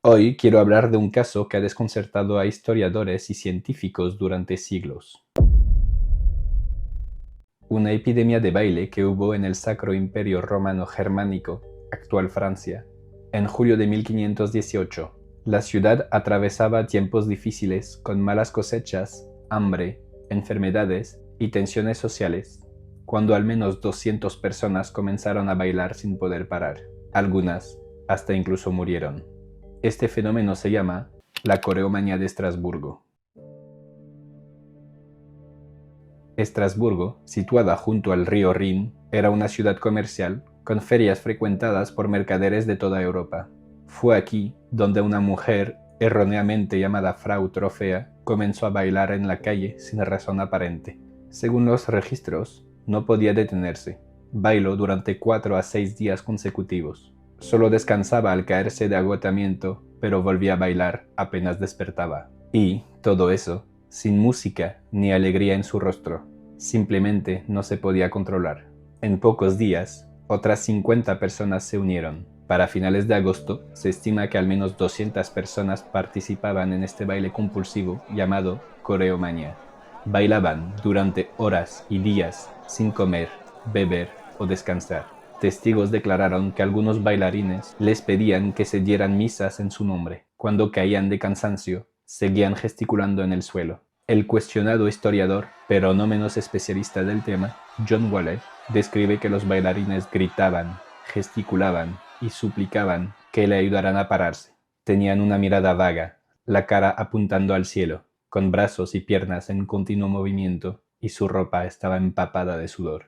Hoy quiero hablar de un caso que ha desconcertado a historiadores y científicos durante siglos. Una epidemia de baile que hubo en el Sacro Imperio Romano Germánico, actual Francia. En julio de 1518, la ciudad atravesaba tiempos difíciles con malas cosechas, hambre, enfermedades y tensiones sociales, cuando al menos 200 personas comenzaron a bailar sin poder parar. Algunas hasta incluso murieron. Este fenómeno se llama la coreomanía de Estrasburgo. Estrasburgo, situada junto al río Rin, era una ciudad comercial con ferias frecuentadas por mercaderes de toda Europa. Fue aquí donde una mujer, erróneamente llamada Frau Trofea, comenzó a bailar en la calle sin razón aparente. Según los registros, no podía detenerse. Bailó durante 4 a 6 días consecutivos. Solo descansaba al caerse de agotamiento, pero volvía a bailar apenas despertaba. Y, todo eso, sin música ni alegría en su rostro. Simplemente no se podía controlar. En pocos días, otras 50 personas se unieron. Para finales de agosto, se estima que al menos 200 personas participaban en este baile compulsivo llamado coreomanía. Bailaban durante horas y días sin comer, beber o descansar. Testigos declararon que algunos bailarines les pedían que se dieran misas en su nombre. Cuando caían de cansancio, seguían gesticulando en el suelo. El cuestionado historiador, pero no menos especialista del tema, John Wallet, describe que los bailarines gritaban, gesticulaban y suplicaban que le ayudaran a pararse. Tenían una mirada vaga, la cara apuntando al cielo, con brazos y piernas en continuo movimiento, y su ropa estaba empapada de sudor.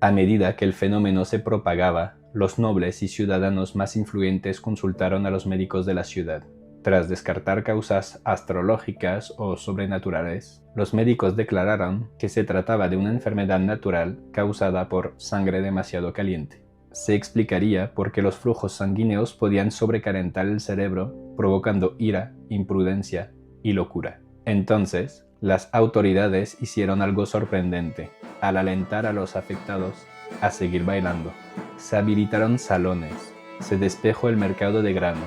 A medida que el fenómeno se propagaba, los nobles y ciudadanos más influyentes consultaron a los médicos de la ciudad. Tras descartar causas astrológicas o sobrenaturales, los médicos declararon que se trataba de una enfermedad natural causada por sangre demasiado caliente. Se explicaría por qué los flujos sanguíneos podían sobrecalentar el cerebro, provocando ira, imprudencia y locura. Entonces, las autoridades hicieron algo sorprendente al alentar a los afectados a seguir bailando. Se habilitaron salones, se despejó el mercado de grano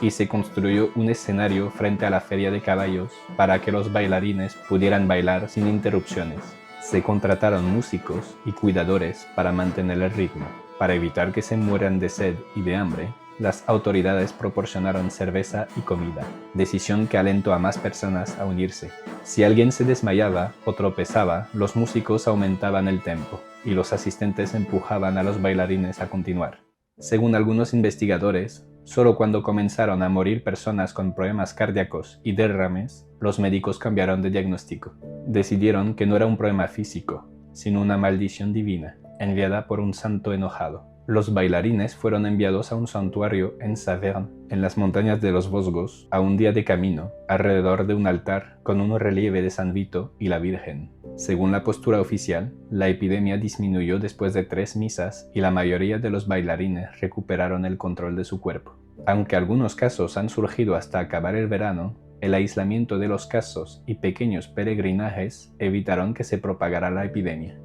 y se construyó un escenario frente a la feria de caballos para que los bailarines pudieran bailar sin interrupciones. Se contrataron músicos y cuidadores para mantener el ritmo. Para evitar que se mueran de sed y de hambre, las autoridades proporcionaron cerveza y comida, decisión que alentó a más personas a unirse. Si alguien se desmayaba o tropezaba, los músicos aumentaban el tempo y los asistentes empujaban a los bailarines a continuar. Según algunos investigadores, solo cuando comenzaron a morir personas con problemas cardíacos y derrames, los médicos cambiaron de diagnóstico. Decidieron que no era un problema físico, sino una maldición divina, enviada por un santo enojado. Los bailarines fueron enviados a un santuario en Saverne, en las montañas de los Vosgos, a un día de camino, alrededor de un altar con un relieve de San Vito y la Virgen. Según la postura oficial, la epidemia disminuyó después de 3 misas y la mayoría de los bailarines recuperaron el control de su cuerpo. Aunque algunos casos han surgido hasta acabar el verano, el aislamiento de los casos y pequeños peregrinajes evitaron que se propagara la epidemia.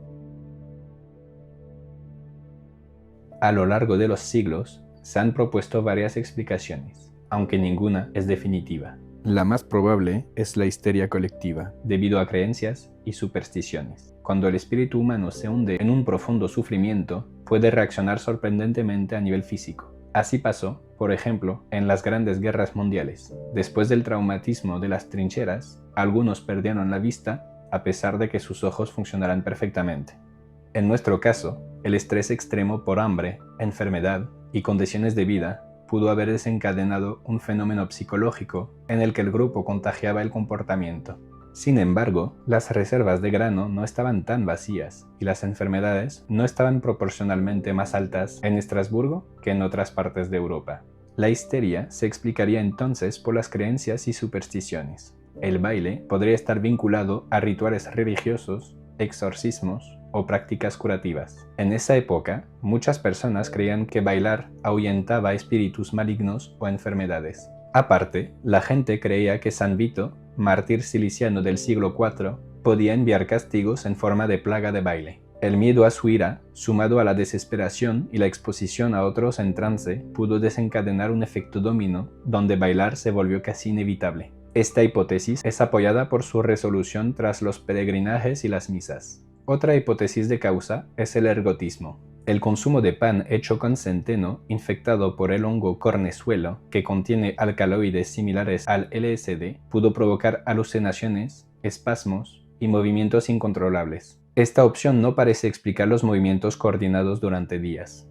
A lo largo de los siglos, se han propuesto varias explicaciones, aunque ninguna es definitiva. La más probable es la histeria colectiva, debido a creencias y supersticiones. Cuando el espíritu humano se hunde en un profundo sufrimiento, puede reaccionar sorprendentemente a nivel físico. Así pasó, por ejemplo, en las grandes guerras mundiales. Después del traumatismo de las trincheras, algunos perdieron la vista a pesar de que sus ojos funcionaran perfectamente. En nuestro caso, el estrés extremo por hambre, enfermedad y condiciones de vida pudo haber desencadenado un fenómeno psicológico en el que el grupo contagiaba el comportamiento. Sin embargo, las reservas de grano no estaban tan vacías y las enfermedades no estaban proporcionalmente más altas en Estrasburgo que en otras partes de Europa. La histeria se explicaría entonces por las creencias y supersticiones. El baile podría estar vinculado a rituales religiosos, exorcismos o prácticas curativas. En esa época, muchas personas creían que bailar ahuyentaba espíritus malignos o enfermedades. Aparte, la gente creía que San Vito, mártir ciliciano del siglo IV, podía enviar castigos en forma de plaga de baile. El miedo a su ira, sumado a la desesperación y la exposición a otros en trance, pudo desencadenar un efecto dominó, donde bailar se volvió casi inevitable. Esta hipótesis es apoyada por su resolución tras los peregrinajes y las misas. Otra hipótesis de causa es el ergotismo. El consumo de pan hecho con centeno, infectado por el hongo cornezuelo, que contiene alcaloides similares al LSD, pudo provocar alucinaciones, espasmos y movimientos incontrolables. Esta opción no parece explicar los movimientos coordinados durante días.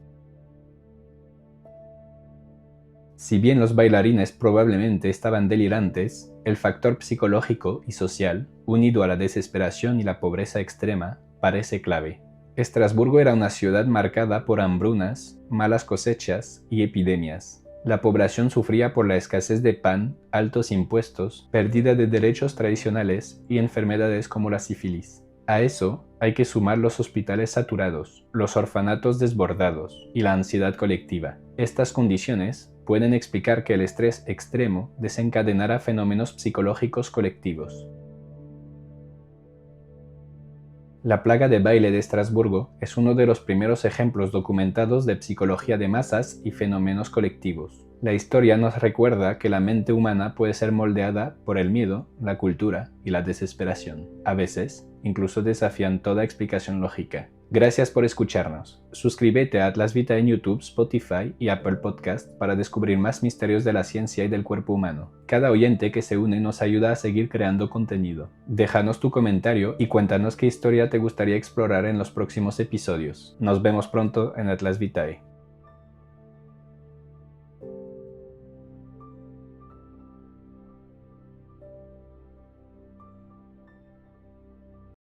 Si bien los bailarines probablemente estaban delirantes, el factor psicológico y social, unido a la desesperación y la pobreza extrema, parece clave. Estrasburgo era una ciudad marcada por hambrunas, malas cosechas y epidemias. La población sufría por la escasez de pan, altos impuestos, pérdida de derechos tradicionales y enfermedades como la sífilis. A eso hay que sumar los hospitales saturados, los orfanatos desbordados y la ansiedad colectiva. Estas condiciones pueden explicar que el estrés extremo desencadenara fenómenos psicológicos colectivos. La plaga de baile de Estrasburgo es uno de los primeros ejemplos documentados de psicología de masas y fenómenos colectivos. La historia nos recuerda que la mente humana puede ser moldeada por el miedo, la cultura y la desesperación. A veces, incluso desafían toda explicación lógica. Gracias por escucharnos. Suscríbete a Atlas Vitae en YouTube, Spotify y Apple Podcast para descubrir más misterios de la ciencia y del cuerpo humano. Cada oyente que se une nos ayuda a seguir creando contenido. Déjanos tu comentario y cuéntanos qué historia te gustaría explorar en los próximos episodios. Nos vemos pronto en Atlas Vitae.